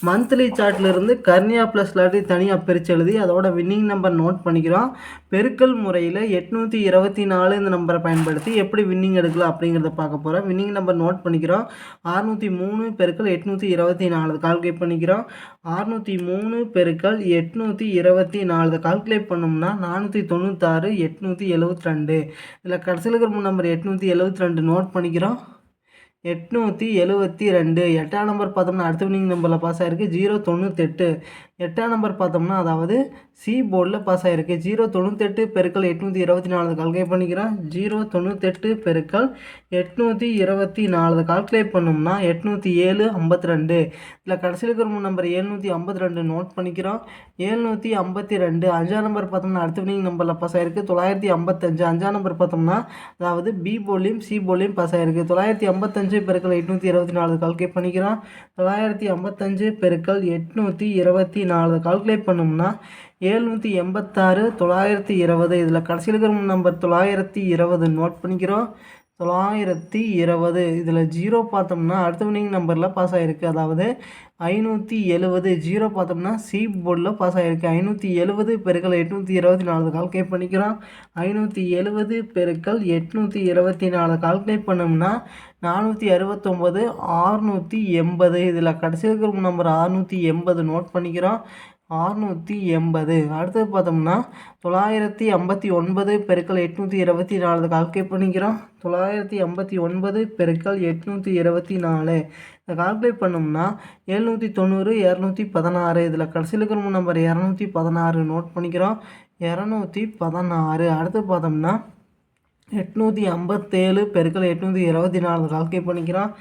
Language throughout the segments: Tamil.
மந்த்லி சார்ட்லேருந்து கர்னியா ப்ளஸ் லாட்டரி தனியாக பிரித்து எழுதி அதோட வின்னிங் நம்பர் நோட் பண்ணிக்கிறோம். பெருக்கல் முறையில் 824 இந்த நம்பரை பயன்படுத்தி எப்படி வின்னிங் எடுக்கலாம் அப்படிங்கிறத பார்க்க போகிறோம். வின்னிங் நம்பர் நோட் பண்ணிக்கிறோம். 603 பெருக்கல் 824 கால்குலேட் பண்ணிக்கிறோம். 603 பெருக்கல் 824 கால்குலேட் பண்ணோம்னா 496 872. இதில் கடைசியில் இருக்கிற நம்பர் 872 நோட் பண்ணிக்கிறோம். 872 8ஆம் நம்பர் பார்த்தோம்னா அடுத்த வின்னிங் நம்பரில் பாஸ் ஆகிருக்கு 098. 8ஆம் நம்பர் பார்த்தோம்னா அதாவது சி போர்டில் பாஸ் ஆகிருக்கு 098 பெருக்கல் 824 கால்குலேட் பண்ணிக்கிறோம். 098 பெருக்கல் 824 கால்குலேட் பண்ணோம்னா 807 52. இதில் கடைசியில் இருக்கிற நம்பர் 752 நோட் பண்ணிக்கிறோம். 752 5ஆம் நம்பர் பார்த்தோம்னா அடுத்த வின்னிங் நம்பரில் பாஸ் ஆகிருக்கு 955. 5ஆம் நம்பர் பார்த்தோம்னா அதாவது பி போர்ட்லேயும் சி போர்ட்லேயும் பாஸ் ஆகிருக்கு 955 பெருக்கல் 824 கால்குலேட் பண்ணிக்கிறோம். 955 பெருக்கல் 824 கால்குலேட் பண்ணோம்னா 786 920. இதில் கடைசியில் இருக்கிற நம்பர் 920 நோட் பண்ணிக்கிறோம். 920 இதில் 0 பார்த்தோம்னா அடுத்த வின்னிங் நம்பரில் பாஸ் ஆகிருக்கு அதாவது 570. 0 பார்த்தோம்னா சி போர்டில் பாஸ் ஆகிருக்கு 570 பெருக்கல் 824 கால்குலேட் பண்ணிக்கிறோம். 570 பெருக்கல் 824 கால்குலேட் பண்ணோம்னா 469 680. இதில் கடைசியில் இருக்கிற நம்பர் 680 நோட் பண்ணிக்கிறோம். 680 அடுத்தது பார்த்தோம்னா 959 பெருக்கல் 824 கால்குலேட் பண்ணிக்கிறோம். 959 பெருக்கல் 824 இதை கால்குலேட் பண்ணோம்னா 790 216. இதில் கடைசியில் இருக்கிற நம்பர் 216 நோட் பண்ணிக்கிறோம். 216 அடுத்து பார்த்தோம்னா 857 பெருக்கல் 824 கால்குலேட் பண்ணிக்கிறோம்.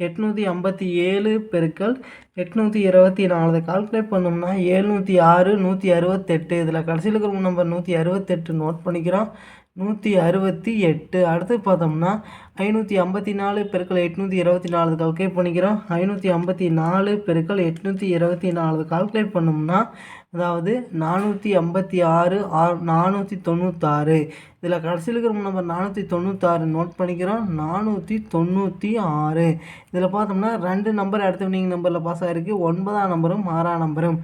857 பெருக்கல் 824 கால்குலேட் பண்ணோம்னா 706 168. இதில் கடைசியில் இருக்கிற நம்பர் 168 நோட் பண்ணிக்கிறோம். 168 அடுத்து பார்த்தோம்னா 554 பெருக்கல் 824 கால்குலேட் பண்ணிக்கிறோம். 554 பெருக்கல் 824 கால்குலேட் பண்ணோம்னா அதாவது 456 496. இதில் கடைசியில் இருக்கிற நம்பர் 496 நோட் பண்ணிக்கிறோம். 496 இதில் பார்த்தோம்னா 2 நம்பர் அடுத்த வின்னிங் நம்பரில் பாஸ் ஆகிருக்கு 9ஆம் நம்பரும் 6ஆம் நம்பரும்.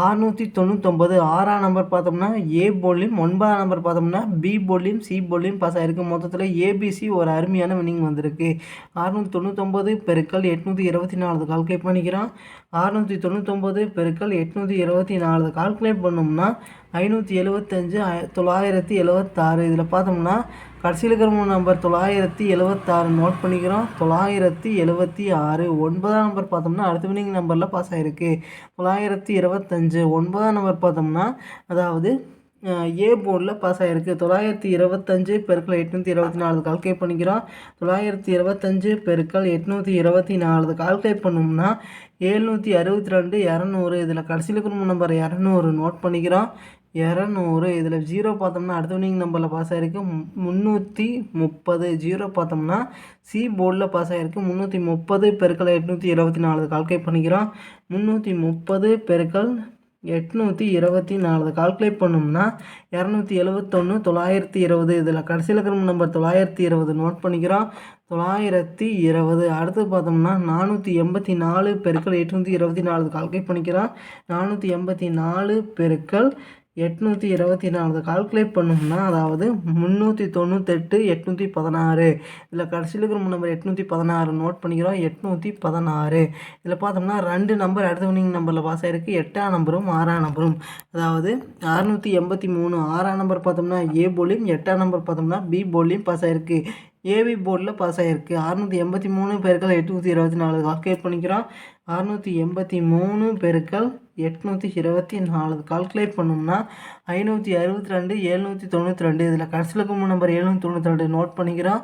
699 6ஆம் நம்பர் பார்த்தோம்னா ஏ போர்ட்லேயும் 9ஆம் நம்பர் பார்த்தோம்னா பி போர்ட்லேயும் சி போர்ட்லேயும் பாஸ் ஆகிருக்கு. மொத்தத்தில் ஏபிசி ஒரு அருமையான வின்னிங் வந்திருக்கு. 699 பெருக்கல் 824 கால்குலேட் பண்ணிக்கிறோம். 699 பெருக்கல் 824 கால்குலேட் பண்ணோம்னா 575 976. இதில் பார்த்தோம்னா கடைசியில் இருக்கிற நம்பர் 976 நோட் பண்ணிக்கிறோம். 976 9ஆம் நம்பர் பார்த்தோம்னா அடுத்த வின்னிங் நம்பரில் பாஸ் ஆகிருக்கு 925. 9ஆம் நம்பர் பார்த்தோம்னா அதாவது ஏ போர்டில் பாஸ் ஆகிருக்கு 925 பெருக்கல் 824 கால்குலேட் பண்ணிக்கிறோம். 925 பெருக்கல் 824 கால்குலேட் பண்ணோம்னா 762 200. இதில் கடைசியில் இருக்கிற நம்பர் 200 நோட் பண்ணிக்கிறோம். 200 இதில் 0 பார்த்தோம்னா அடுத்த வின்னிங் நம்பரில் பாஸ் ஆகிருக்கு 330. 0 பார்த்தோம்னா சி போர்டில் பாஸ் ஆகிருக்கு 330 பெருக்கல் 824 கால்குலேட் பண்ணிக்கிறோம். 330 பெருக்கல் 824 கால்குலேட் பண்ணோம்னா 271 920. இதில் கடைசியில் இருக்கிற நம்பர் 920 நோட் பண்ணிக்கிறோம். 920 அடுத்து பார்த்தோம்னா 484 பெருக்கல் 824 கால்குலேட் பண்ணிக்கிறோம். 484 பெருக்கல் 824 கால்குலேட் பண்ணோம்னா அதாவது 398 816. இதில் கடைசியில் இருக்கிற நம்பர் 816 நோட் பண்ணிக்கிறோம். 816 இதில் பார்த்தோம்னா 2 நம்பர் அடுத்த வின்னிங் நம்பரில் பாஸ் ஆகிருக்கு 8ஆம் நம்பரும் 6ஆம் நம்பரும். அதாவது 683 6ஆம் நம்பர் பார்த்தோம்னா ஏ போர்ட்லேயும் 8ஆம் நம்பர் பார்த்தோம்னா பி போர்ட்லேயும் பாஸ் ஆகிருக்கு. ஏபி போர்டில் பாஸ் ஆகிருக்கு 683 பெருக்கல் 824 கால்குலேட் பண்ணிக்கிறோம். 683 பெருக்கல் 824 கால்குலேட் பண்ணோம்னா 562 792. இதில் கடைசியில் இருக்கும் நம்பர் 792 நோட் பண்ணிக்கிறோம்.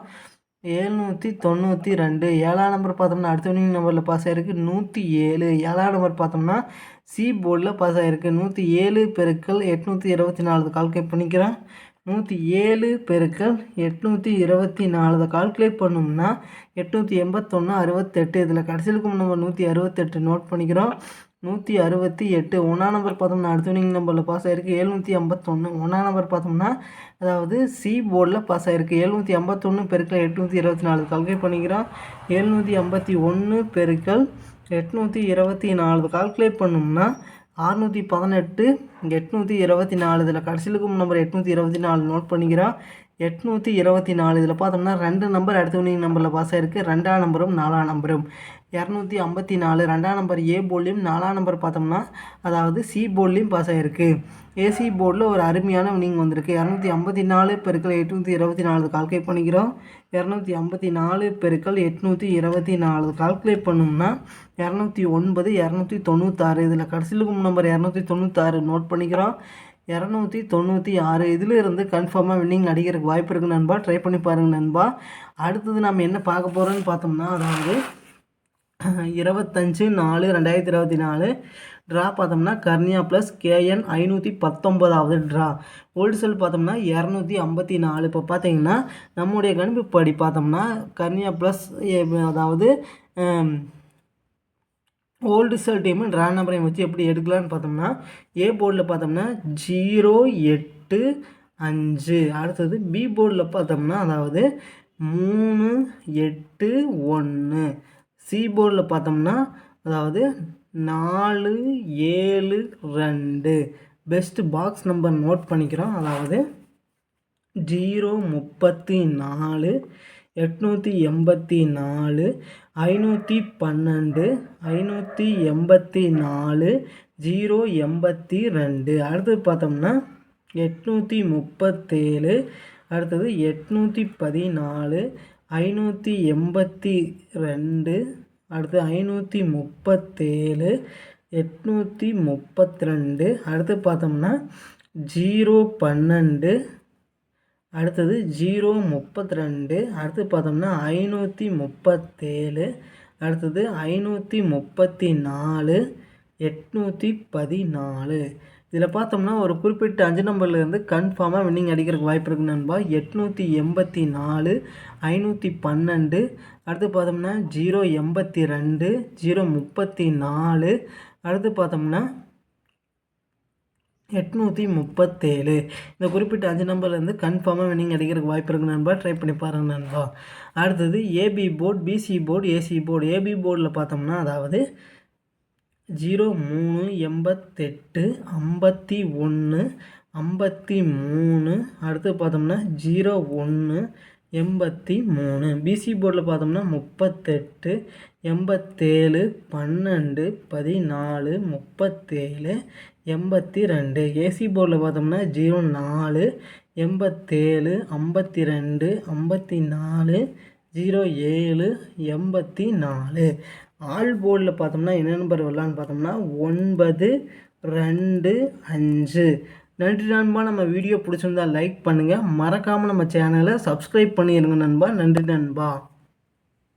792 7ஆம் நம்பர் பார்த்தோம்னா அடுத்த வின்னிங் நம்பரில் பாஸ் ஆகிருக்கு 107. 7ஆம் நம்பர் பார்த்தோம்னா சி போர்டில் பாஸ் ஆகிருக்கு 107 பெருக்கல் 824 கால்குலேட் பண்ணிக்கிறோம். 107 பெருக்கல் 824 கால்குலேட் பண்ணோம்னா 881 68. இதில் கடைசியில் இருக்கும் நம்பர் 168 நோட் பண்ணிக்கிறோம். 168 1ஆம் நம்பர் பார்த்தோம்னா அடுத்த வின்னிங் நம்பரில் பாஸ் ஆகிருக்கு 751. 1ஆம் நம்பர் பார்த்தோம்னா அதாவது சி போர்டில் பாஸ் ஆகிருக்கு 751 பெருக்கல் 824 கால்குலேட் பண்ணிக்கிறோம். 751 பெருக்கல் 824 கால்குலேட் பண்ணோம்னா 618 824 இதில் கடைசியில் இருக்கும் நம்பர் 824 நோட் பண்ணிக்கிறோம். 824 இதில் பார்த்தோம்னா 2 நம்பர் அடுத்த வினிங் நம்பரில் பாஸ் ஆகிருக்கு. 2ஆம் நம்பரும் 4ஆம் நம்பரும். 254 2ஆம் நம்பர் ஏ போர்ட்லேயும் 4ஆம் நம்பர் பார்த்தோம்னா அதாவது சி போர்ட்லேயும் பாஸ் ஆகிருக்கு. ஏசி போர்டில் ஒரு அருமையான வினிங் வந்திருக்கு. 254 பெருக்கல் 824 கால்குலேட் பண்ணிக்கிறோம். 254 பெருக்கல் 824 கால்குலேட் பண்ணோம்னா 209 296 இதில் கடைசியில் இருக்கும் நம்பர் 296 நோட் பண்ணிக்கிறோம். 296 இதிலிருந்து கன்ஃபார்மாக வின்னிங் அடிக்கிறதுக்கு வாய்ப்பு இருக்குது நண்பா. ட்ரை பண்ணி பாருங்கள் நண்பா. அடுத்தது நம்ம என்ன பார்க்க போகிறோன்னு பார்த்தோம்னா அதாவது 25/4/2024 ட்ரா பார்த்தோம்னா கர்னியா ப்ளஸ் கேஎன் 519வது ட்ரா. ஓல்டு செல் பார்த்தோம்னா 254. இப்போ பார்த்தீங்கன்னா நம்முடைய கணிப்புப்படி பார்த்தோம்னா கர்னியா ப்ளஸ் அதாவது ஓல்டு செல் டீமு ட்ரா நம்பரை வச்சு எப்படி எடுக்கலான்னு பார்த்தோம்னா ஏ போர்டில் பார்த்தோம்னா 085. அடுத்தது பி போர்டில் பார்த்தோம்னா அதாவது 381. சி போர்டில் பார்த்தோம்னா அதாவது 472. பெஸ்ட் பாக்ஸ் நம்பர் நோட் பண்ணிக்கிறோம். அதாவது 034 884 512 584 082. அடுத்தது பார்த்தோம்னா 837. அடுத்தது 814 582. அடுத்து 537 832. அடுத்து பார்த்தோம்னா 012. அடுத்தது 032. அடுத்து பார்த்தோம்னா 537. அடுத்தது 534 814. இதில் பார்த்தோம்னா ஒரு குறிப்பிட்ட 5 நம்பர்லேருந்து கன்ஃபார்மாக வின்னிங் அடிக்கிறதுக்கு வாய்ப்பு இருக்குது நண்பா. 884 512. அடுத்து பார்த்தோம்னா 082 034. அடுத்து பார்த்தோம்னா 837. இந்த குறிப்பிட்ட 5 நம்பர்லேருந்து கன்ஃபார்மாக வின்னிங் அடிக்கிறதுக்கு வாய்ப்பு இருக்குது நண்பா. ட்ரை பண்ணி பாருங்கள் நண்பா. அடுத்தது AB board, PC board, AC board. AB போர்டில் பார்த்தோம்னா அதாவது 0388 51 53. அடுத்து பார்த்தோம்னா 01 83. பிசி போர்டில் பார்த்தோம்னா 38 87 12 14 37 82. ஏசி போர்டில் பார்த்தோம்னா 04 87 52 54 07 84. ஆல் போர்டில் பார்த்தோம்னா என்ன நம்பர் வரலான்னு பார்த்தோம்னா 925. நன்றி நண்பா. நம்ம வீடியோ பிடிச்சிருந்தா லைக் பண்ணுங்கள். மறக்காமல் நம்ம சேனலை சப்ஸ்கிரைப் பண்ணிடுங்க நண்பா. நன்றி நண்பா.